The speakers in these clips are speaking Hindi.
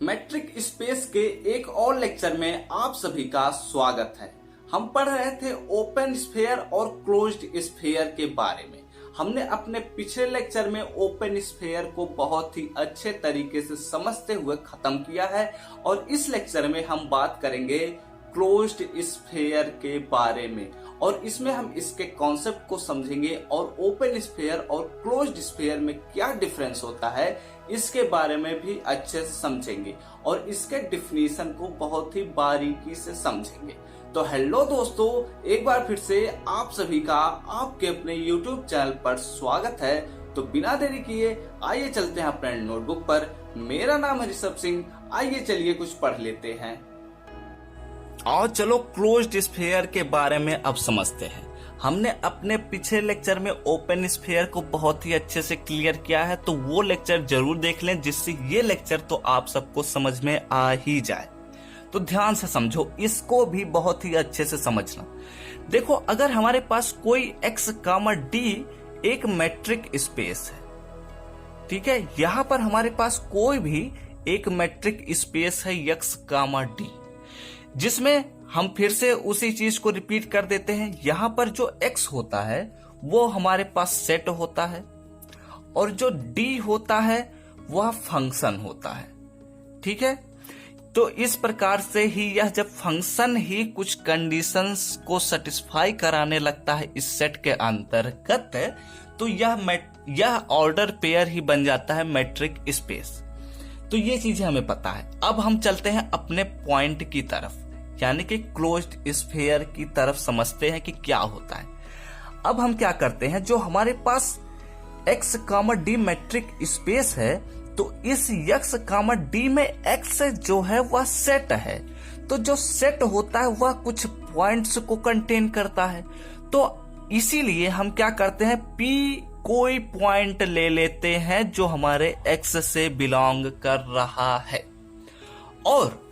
मैट्रिक स्पेस के एक और लेक्चर में आप सभी का स्वागत है। हम पढ़ रहे थे ओपन स्फीयर और क्लोज्ड स्फीयर के बारे में। हमने अपने पिछले लेक्चर में ओपन स्फीयर को बहुत ही अच्छे तरीके से समझते हुए खत्म किया है और इस लेक्चर में हम बात करेंगे क्लोज्ड स्फीयर के बारे में और इसमें हम इसके कॉन्सेप्ट को समझेंगे और ओपन स्फीयर और क्लोज्ड स्फीयर में क्या डिफरेंस होता है इसके बारे में भी अच्छे से समझेंगे और इसके डिफिनीशन को बहुत ही बारीकी से समझेंगे। तो हेलो दोस्तों, एक बार फिर से आप सभी का आपके अपने YouTube चैनल पर स्वागत है। तो बिना देरी किए आइए चलते हैं अपने नोटबुक पर। मेरा नाम है ऋषभ सिंह। आइए चलिए कुछ पढ़ लेते हैं और चलो क्लोज्ड स्फीयर के बारे में अब समझते हैं। हमने अपने पिछले लेक्चर में ओपन स्फीयर को बहुत ही अच्छे से क्लियर किया है, तो वो लेक्चर जरूर देख लें जिससे ये लेक्चर तो आप सबको समझ में आ ही जाए। तो ध्यान से समझो, इसको भी बहुत ही अच्छे से समझना। देखो, अगर हमारे पास कोई x, d एक मैट्रिक स्पेस है, ठीक है, यहां पर हमारे पास कोई भी एक मैट्रिक स्पेस है x, d, जिसमें हम फिर से उसी चीज को रिपीट कर देते हैं। यहां पर जो x होता है वो हमारे पास सेट होता है और जो d होता है वह फंक्शन होता है, ठीक है। तो इस प्रकार से ही यह जब फंक्शन ही कुछ कंडीशंस को सेटिस्फाई कराने लगता है इस सेट के अंतर्गत, तो यह ऑर्डर पेयर ही बन जाता है मैट्रिक स्पेस। तो ये चीजें हमें पता है। अब हम चलते हैं अपने पॉइंट की तरफ, यानी कि क्लोज्ड स्फीयर की तरफ, समझते हैं कि क्या होता है। अब हम क्या करते हैं, जो हमारे पास x, d मैट्रिक स्पेस है, तो इस x, d में x जो है वह सेट है। तो जो सेट होता है वह कुछ पॉइंट्स को कंटेन करता है। तो इसीलिए हम क्या करते हैं, p कोई पॉइंट ले लेते हैं जो हमारे x से बिलोंग कर रहा है और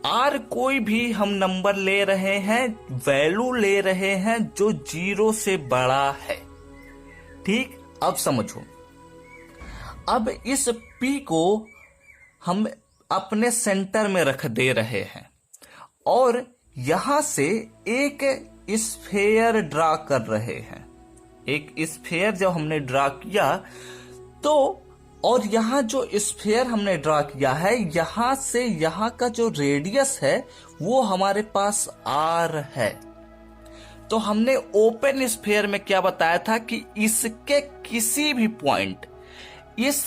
r कोई भी हम नंबर ले रहे हैं, वैल्यू ले रहे हैं जो 0 से बड़ा है, ठीक। अब समझो, अब इस p को हम अपने सेंटर में रख दे रहे हैं और यहां से एक स्फीयर ड्रा कर रहे हैं। एक स्फीयर जब हमने ड्रा किया तो, और यहाँ जो स्फीयर हमने ड्रा किया है, यहां से यहाँ का जो रेडियस है वो हमारे पास r है। तो हमने ओपन स्फीयर में क्या बताया था कि इसके किसी भी पॉइंट, इस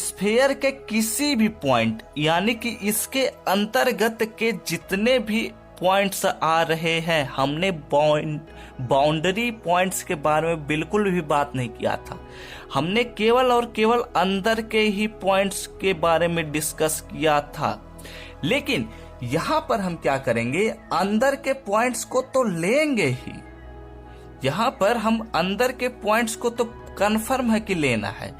स्फीयर के किसी भी पॉइंट, यानी कि इसके अंतर्गत के जितने भी पॉइंट्स आ रहे हैं, हमने बाउंड्री पॉइंट्स के बारे में बिल्कुल भी बात नहीं किया था। हमने केवल और केवल अंदर के ही पॉइंट्स के बारे में डिस्कस किया था। लेकिन यहां पर हम क्या करेंगे, अंदर के पॉइंट्स को तो लेंगे ही। यहां पर हम अंदर के पॉइंट्स को तो कंफर्म है कि लेना है,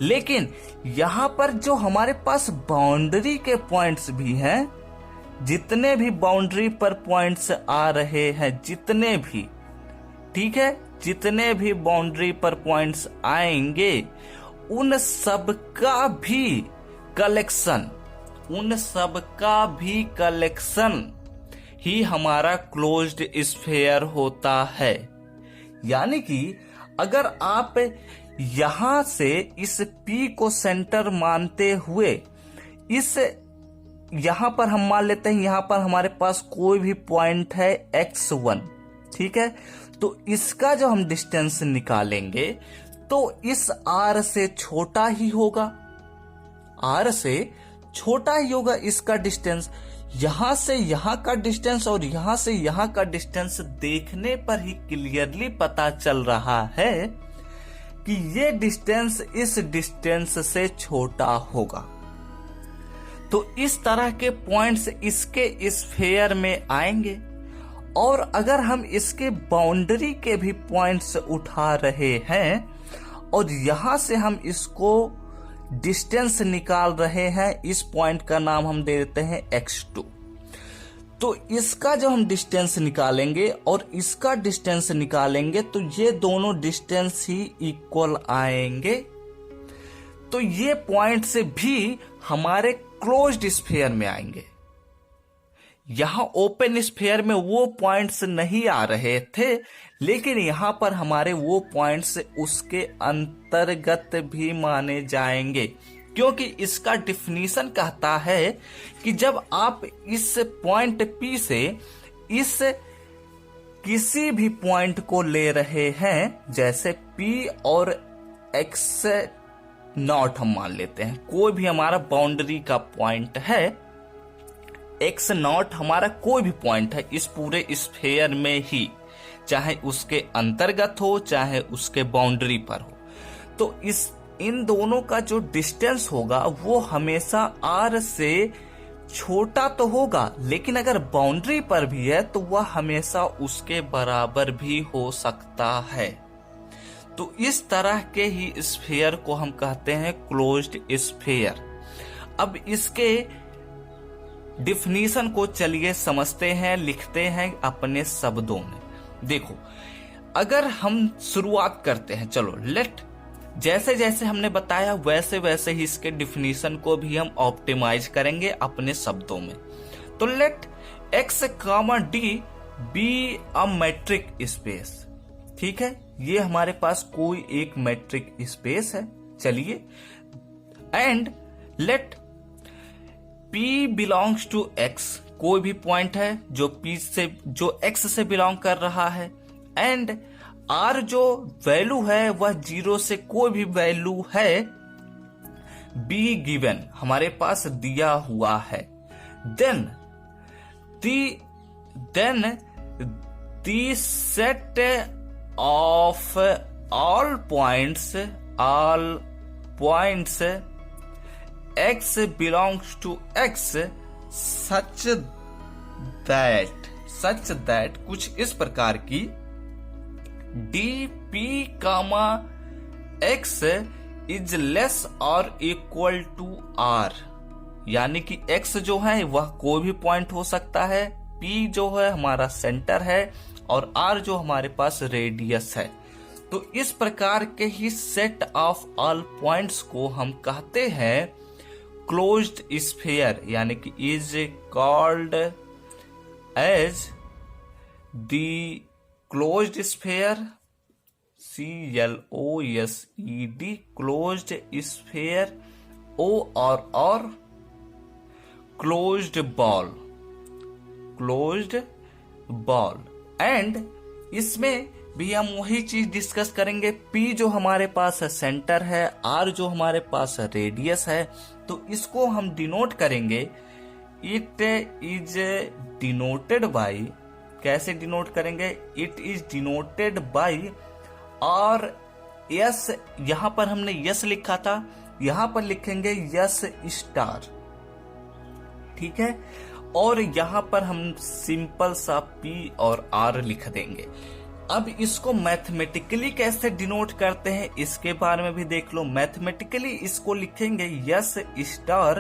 लेकिन यहां पर जो हमारे पास बाउंड्री के पॉइंट्स भी हैं, जितने भी बाउंड्री पर पॉइंट्स आ रहे हैं, जितने भी, ठीक है, जितने भी बाउंड्री पर पॉइंट्स आएंगे, उन सब का भी कलेक्शन ही हमारा क्लोज्ड स्फीयर होता है। यानी कि अगर आप यहां से इस P को सेंटर मानते हुए, इस यहां पर हम मान लेते हैं, यहां पर हमारे पास कोई भी पॉइंट है x1, ठीक है, तो इसका जो हम डिस्टेंस निकालेंगे तो इस r से छोटा ही होगा, r से छोटा ही होगा इसका डिस्टेंस। यहां से यहां का डिस्टेंस और यहां से यहां का डिस्टेंस देखने पर ही क्लियरली पता चल रहा है कि ये डिस्टेंस इस डिस्टेंस से छोटा होगा। तो इस तरह के पॉइंट्स इसके स्फीयर में आएंगे और अगर हम इसके बाउंड्री के भी पॉइंट्स उठा रहे हैं और यहां से हम इसको डिस्टेंस निकाल रहे हैं, इस पॉइंट का नाम हम दे देते हैं x2, तो इसका जो हम डिस्टेंस निकालेंगे और इसका डिस्टेंस निकालेंगे तो ये दोनों डिस्टेंस ही इक्वल आएंगे। तो ये पॉइंट से भी हमारे क्लोज्ड स्फीयर में आएंगे। यहां ओपन स्फीयर में वो पॉइंट्स नहीं आ रहे थे, लेकिन यहां पर हमारे वो पॉइंट्स उसके अंतर्गत भी माने जाएंगे, क्योंकि इसका डिफिनीशन कहता है कि जब आप इस पॉइंट P से इस किसी भी पॉइंट को ले रहे हैं, जैसे P और x0 हम मान लेते हैं, कोई भी हमारा बाउंड्री का पॉइंट है, x0 हमारा कोई भी पॉइंट है इस पूरे स्फीयर में ही, चाहे उसके अंतर्गत हो चाहे उसके बाउंड्री पर हो, तो इन दोनों का जो डिस्टेंस होगा वो हमेशा r से छोटा तो होगा, लेकिन अगर बाउंड्री पर भी है तो वह हमेशा उसके बराबर भी हो सकता है। तो इस तरह के ही स्फीयर को हम कहते हैं क्लोज्ड स्फीयर। अब इसके डिफिनीशन को चलिए समझते हैं, लिखते हैं अपने शब्दों में। देखो, अगर हम शुरुआत करते हैं, चलो लेट, जैसे जैसे हमने बताया वैसे वैसे ही इसके डिफिनीशन को भी हम ऑप्टिमाइज करेंगे अपने शब्दों में। तो let x, d be a metric space. ठीक है, ये हमारे पास कोई एक मैट्रिक स्पेस है। चलिए, and let p belongs to x, कोई भी पॉइंट है जो p से, जो x से बिलोंग कर रहा है, एंड r जो वैल्यू है वह 0 से कोई भी वैल्यू है b गिवन, हमारे पास दिया हुआ है। Then the set of all points x belongs to x such that कुछ इस प्रकार की dp comma x is less और इक्वल टू r, यानी कि x जो है वह कोई भी पॉइंट हो सकता है, p जो है हमारा सेंटर है और r जो हमारे पास रेडियस है। तो इस प्रकार के ही सेट ऑफ ऑल पॉइंट्स को हम कहते हैं क्लोज्ड स्फीयर, यानी कि is called as the closed sphere, CLOSED, closed sphere, O और क्लोज्ड बॉल। एंड इसमें भी हम वही चीज डिस्कस करेंगे, P जो हमारे पास है सेंटर है, R जो हमारे पास रेडियस है, तो इसको हम डिनोट करेंगे, इट इज डिनोटेड बाई, कैसे डिनोट करेंगे, इट इज डिनोटेड बाई, और यस, यहां पर हमने यस लिखा था, यहां पर लिखेंगे यस स्टार। ठीक है, और यहां पर हम सिंपल सा P और R लिख देंगे। अब इसको मैथमेटिकली कैसे डिनोट करते हैं इसके बारे में भी देख लो। मैथमेटिकली इसको लिखेंगे S star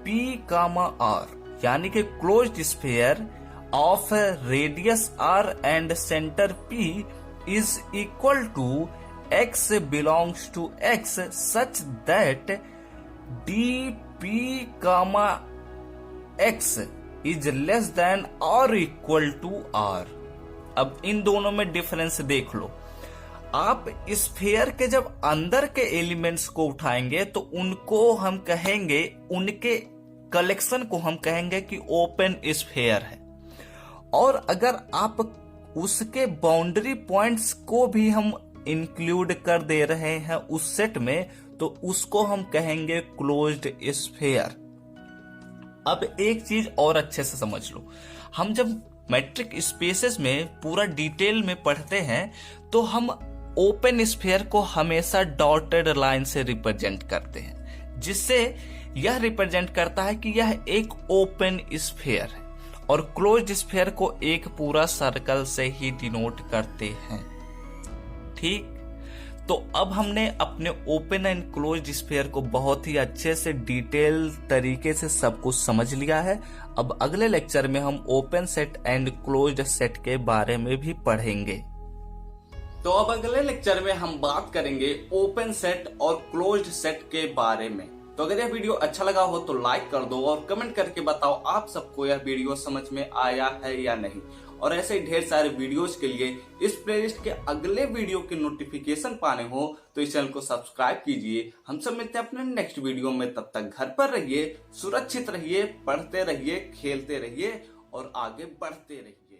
P comma R, यानी कि closed sphere of radius R and centre P is equal to x belongs to x such that dp comma x is less than और इक्वल टू R। अब इन दोनों में डिफरेंस देख लो। आप स्फीयर के जब अंदर के एलिमेंट्स को उठाएंगे तो उनको हम कहेंगे, उनके कलेक्शन को हम कहेंगे कि ओपन स्फीयर है, और अगर आप उसके बाउंड्री पॉइंट्स को भी हम इंक्लूड कर दे रहे हैं उस सेट में, तो उसको हम कहेंगे क्लोज्ड स्फीयर। अब एक चीज और अच्छे से समझ लो, हम जब मैट्रिक स्पेसेस में पूरा डिटेल में पढ़ते हैं तो हम ओपन स्फीयर को हमेशा डॉटेड लाइन से रिप्रेजेंट करते हैं, जिससे यह रिप्रेजेंट करता है कि यह एक ओपन स्फीयर है, और क्लोज्ड स्फीयर को एक पूरा सर्कल से ही डिनोट करते हैं। ठीक, तो अब हमने अपने ओपन एंड क्लोज्ड स्फीयर को बहुत ही अच्छे से डिटेल तरीके से सब कुछ समझ लिया है। अब अगले लेक्चर में हम open set and closed set के बारे में भी पढ़ेंगे। तो अब अगले लेक्चर में हम बात करेंगे ओपन सेट और क्लोज्ड सेट के बारे में। तो अगर यह वीडियो अच्छा लगा हो तो लाइक कर दो और कमेंट करके बताओ आप सबको यह वीडियो समझ में आया है या नहीं। और ऐसे ही ढेर सारे वीडियोस के लिए इस प्लेलिस्ट के अगले वीडियो के नोटिफिकेशन पाने हो तो इस चैनल को सब्सक्राइब कीजिए। हम सब मिलते हैं अपने नेक्स्ट वीडियो में, तब तक घर पर रहिए, सुरक्षित रहिए, पढ़ते रहिए, खेलते रहिए और आगे बढ़ते रहिए।